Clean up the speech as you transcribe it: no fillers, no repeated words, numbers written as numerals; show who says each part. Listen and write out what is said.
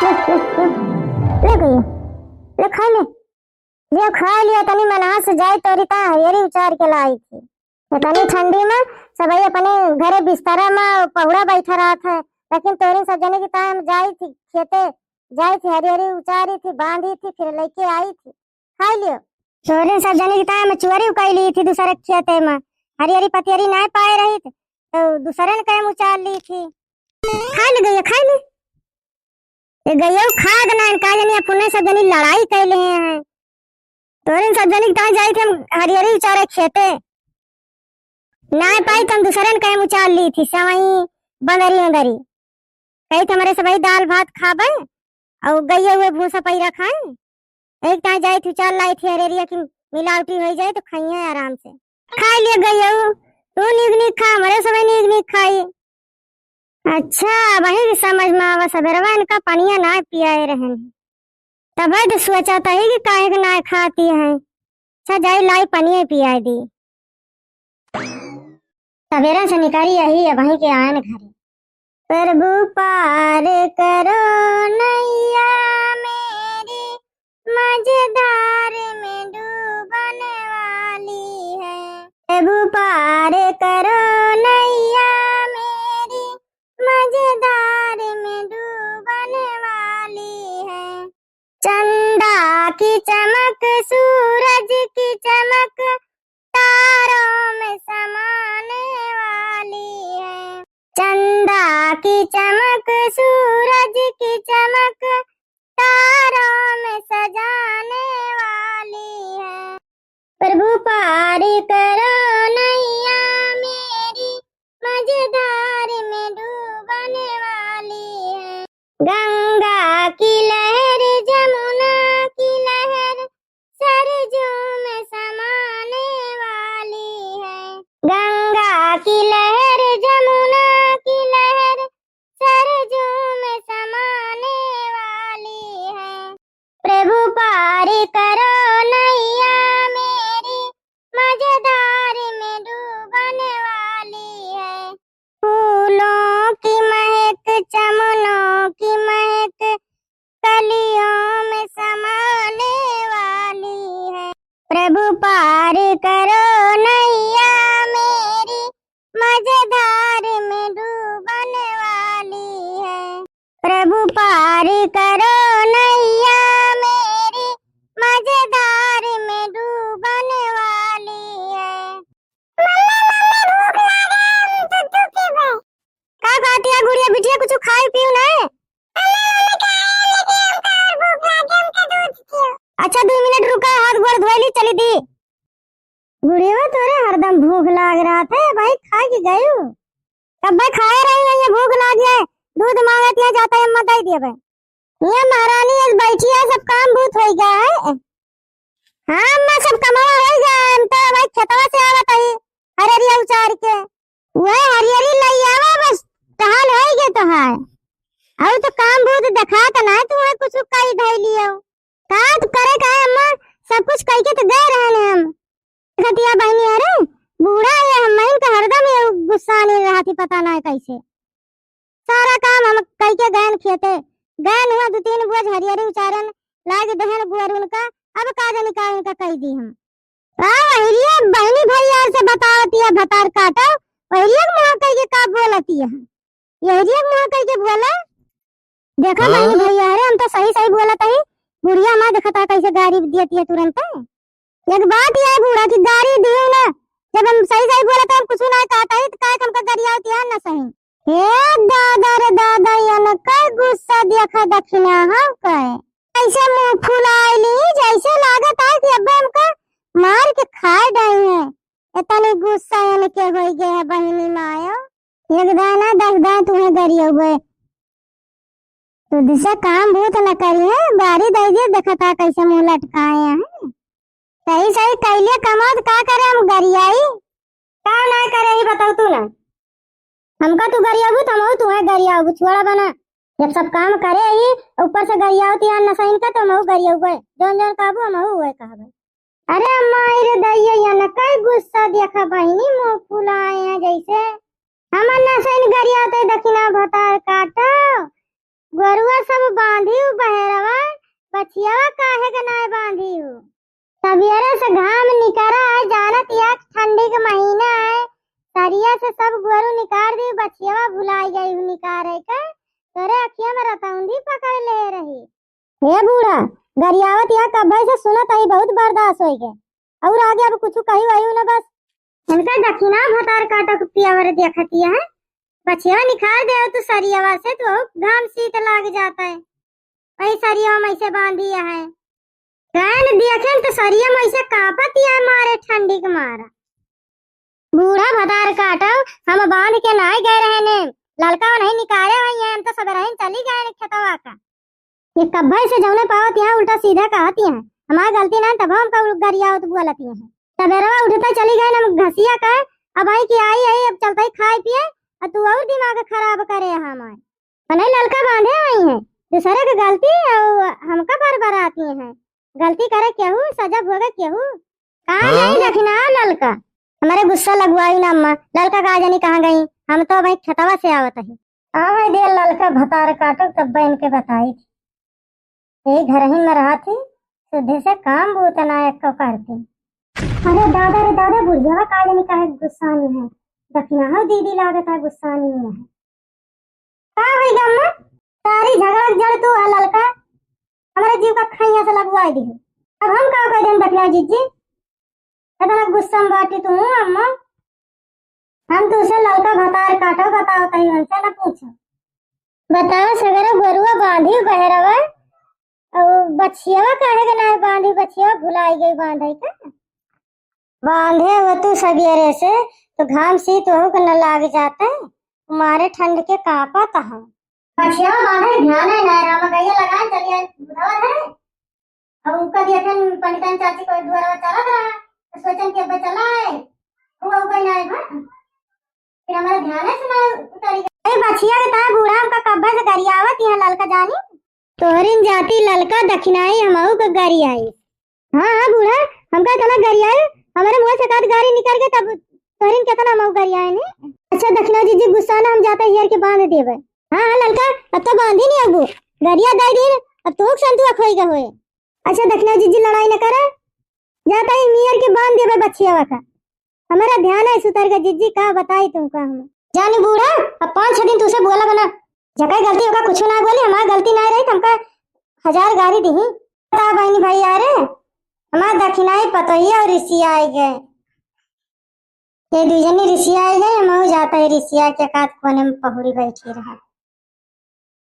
Speaker 1: ले गई ले खा ले ये खा लिया तनी मना से जाए तो रिता हरियरी उचार के लाई थी तो तनी ठंडी में सबई अपने घरे बिस्तरा में पहुड़ा बैठा रहा था लेकिन तोरी सब जने की टाइम जाई थी खेते जाई थी हरियरी उचारी थी बांधी थी फिर लेके आई थी खा लियो तोरी सब जने की टाइम चुअरी उकाई ली थी दूसरे खेते में हरियरी पतियरी नहीं पाए रही तो दूसरे ने कहीं उचार ली थी खा ले ये गयो खाद ना का जनी अपने सब जनी लड़ाई कैले हैं तोरे सब जनी कहां जाई थे हम हरियरी उचारे खेते ना पाई तुम दूसरे ने कहीं उचार ली थी सवई बंदरी कही तुम्हारे सबई दाल भात खाबे और गयो हुए भूसा पई रखाए एक टाइम जाई थी उचार लाई थी हरियरी की मिलावटी हो जाए तो खाइए आराम से खा लिए गयो तू निक खा हमारे सबई निक खाई अच्छा वही समझ में आवा सबेरवा इनका पनिया ना पियाए रहन तब तो सोचा था कि काहे के ना खाती है अच्छा जाई लाई पनिया पियाए दी सवेरा से निकारी यही है वहीं के आन घरे प्रभु पार करो नैया मेरी मझधार में डूबने वाली है प्रभु पार करो नैया मझधार में डूबने वाली है चंदा की चमक सूरज की चमक तारों में समाने वाली है चंदा की चमक सूरज की चमक तारों में सजाने वाली है प्रभु पार करो नैया मेरी मझधार में डूबने वाली है गंगा की लहर जमुना की लहर सरजू में समाने वाली है गंगा की लहर जमुना की लहर सरजू में समाने वाली है प्रभु पार करो नैया मेरी मझधार में डूबने वाली है फूलों की महक चमनों की महक कलियों में समाने वाली है प्रभु पार करो नैया मेरी मझधार में डूबने वाली है प्रभु पार करो नैया मेरी मझधार में डूबने वाली है का खाती है गुड़िया बिटिया कुछ खाए पियो ना अच्छा 2 मिनट रुका हाथ गोड़ धोई ली चली दी गुड़िया तोरे हरदम भूख लाग रहा था भाई खा के गयो कब भाई खाए रही है ये भूख लाग जाए दूध मांगत या जाता है मत दे भाई ये महारानी आज बैठी है सब काम भूत हो गया है हाँ अम्मा सब कमावा हो गया हम तो भाई खेतवा से आवत है हरियरी उचार के वो हरियरी लई आवा बस टहल है के तो है और तो काम भूत दिखा तो ना तू कुछ कई धई लियो का तो करे का अम्मा सब कुछ कह के तो गए रहने हम खतिया बहनी अरे बूढ़ा है हम का हरदम ये गुस्सा नहीं रहा थी पता ना कैसे सारा काम हम कह के गए खेते गए हुआ 2-3 बोझ हरियरी उचारन लाग दहन बुअर उनका अब काज निकाल उनका कह दी हम वहीरिया बहनी भैया से बतावती है भतार काटा वहीरिया मुंह कह के का बोलती है यहीरिया मुंह कह के बोला देखा बहनी भैया अरे हम तो सही बोला था बुढ़िया माँ देखता कैसे गाड़ी देती है तुरंत एक बात ये है बूढ़ा की गाड़ी दी ना जब हम सही बोला तो हम कुछ ना कहता है तो काय हमका गाड़ी आती है ना सही हे दादा रे दादा ये न काय गुस्सा देखा दक्षिणा हां काय ऐसे मुंह फुलाइली जैसे लागत है कि अब हमका मार के खाए डाई है इतने गुस्सा ये के हो गए है बहनी मायो एक दाना 10 दाना तुम्हें गरियो गए तो दिशा काम बहुत न करी है बारी दे दे देखता कैसे मुंह लटकाए हैं सही कैले कमाद का करे हम गरियाई का ना करे ही बताओ तू ना हमका तू गरियाबू तुम तुम्हें गरियाबू छोड़ा बना जब सब काम करे ही ऊपर से गरियावती है न सही का तो हम गरियाबू जोन काबू हम हुए कहबे अरे अम्मा रे दैया या न कई गुस्सा देखा बहिनी मुंह फुलाए हैं जैसे हमन न सही गरियाते दक्षिणा भतार काटो गोरुआ सब बांधी हूँ बहेरवा, बछियावा काहे के नाय बांधी हूँ। सवेरे से घाम निकरा है, जानत या ठंडी के महीना है, सरिया से सब गोरु निकाल दी, बछियावा भुलाई गई हूँ निकारे का, तोरे अखिया में रतौंधी पकड़ ले रही। हे बूढ़ा गरियावत या कब्बे से सुनत आई बहुत बर्दाश्त होई के, और आगे अब कुछ कही वही ना, बस इनका दक्षिणा भतार काटा पियावर देखतिया है। बछिया निखार दे तो सरियावा से तो घाम शीत लाग जाता है, वही सरिया में ऐसे बांधिया है, कहन देखें तो सरिया में ऐसे कांपतिया मारे ठंडी के मारा। बूढ़ा भतार काटा हम बांध के नाय गए रहे ने, लड़का नहीं निकाले वही है, हम तो सब रहे चली गए खेतवा का। ये कब्बे से जौने पावत यहाँ उल्टा सीधा कहती हैं, हमारी गलती ना तब हम कब गरियावत बोलती हैं। सवेरवा उठता चली गए ना घसिया का, अब आई की आई आई अब चलता ही खाए पिए, और तू और दिमाग खराब करे हमारे। नहीं लड़का बांधे आई है, दूसरे की गलती और हमका बार आती है, गलती करे केहू सजा भोगे केहू। कहाँ गई दखिना लड़का, हमारे गुस्सा लगवाई ना अम्मा, लड़का कहा जानी कहाँ गई, हम तो भाई खेतवा से आवत है। हाँ दे लड़का भतार काटो तब इनके बताई थी, यही घर ही में रहा थी, सुधे से काम बहुत अनायक को करती। अरे दादा रे दादा, बुढ़िया का जानी काहे गुस्सानी है, दखिना हो दीदी लागत है गुस्सानी है। का हुई गम्मा सारी झगड़ा जड़ तू है लड़का, हमारे जीव का खैया से लगवाई दी, अब हम का कह दें दखिना जीजी, इतना गुस्सा में बाटी तू अम्मा, हम तो उसे लड़का भतार काटो बताओ कहीं उनसे ना पूछो। बताओ सगरा गोरुआ बांधी बहरवा, और बछियावा काहे के ना बांधी, बछियावा भुलाई गई बांधे का, बांधे वो तू सवेरे से तो घाम शीत हो के न लाग जाता है, तुम्हारे ठंड के कांपा है। बछियावा बांधे ध्यान है ना रामा गैया लगाए चलिए बुधवार है, अब उनका देखन पंडितन चाची को द्वारा चला रहा, तो सोचन के अब चला है वो कोई ना है, फिर हमारा ध्यान है सुना उतारी गई बछिया के ता बूढ़ा हमका कब्बे से गरियावत है लड़का जानी, तोहरिन जाति ललका दखिनाई हमहू का गाड़ी आई। हाँ बूढ़ा हमका तना गाड़ी आई, हमारे मुंह से काट गाड़ी निकल गई तब तोहरिन केतना हमहू गाड़ी आई ने। अच्छा दखिना जी गुस्सा ना हम जाते हियर के बांध देवे। हाँ ललका अब तो बांधी नहीं, अब गरिया दे दिन अब तो संतुआ खोई का होए। अच्छा दखिना जी लड़ाई न करे, जाता ही हियर के बांध देवे बच्चिया का, हमारा ध्यान है सुतर का जीजी का बताई तुमका हम जानी बूढ़ा, अब 5-6 दिन तुसे बोला बना जगह गलती होगा कुछ ना बोली, हमारी गलती ना रही तुमका 1000 गाड़ी दी बता बहनी भाई यार, हमारा दक्षिणाई पतोहिया और ऋषि आए गए, ये दुजनी ऋषि आए गए, हम जाता है ऋषिया के काट कोने में पहुड़ी बैठी रहा।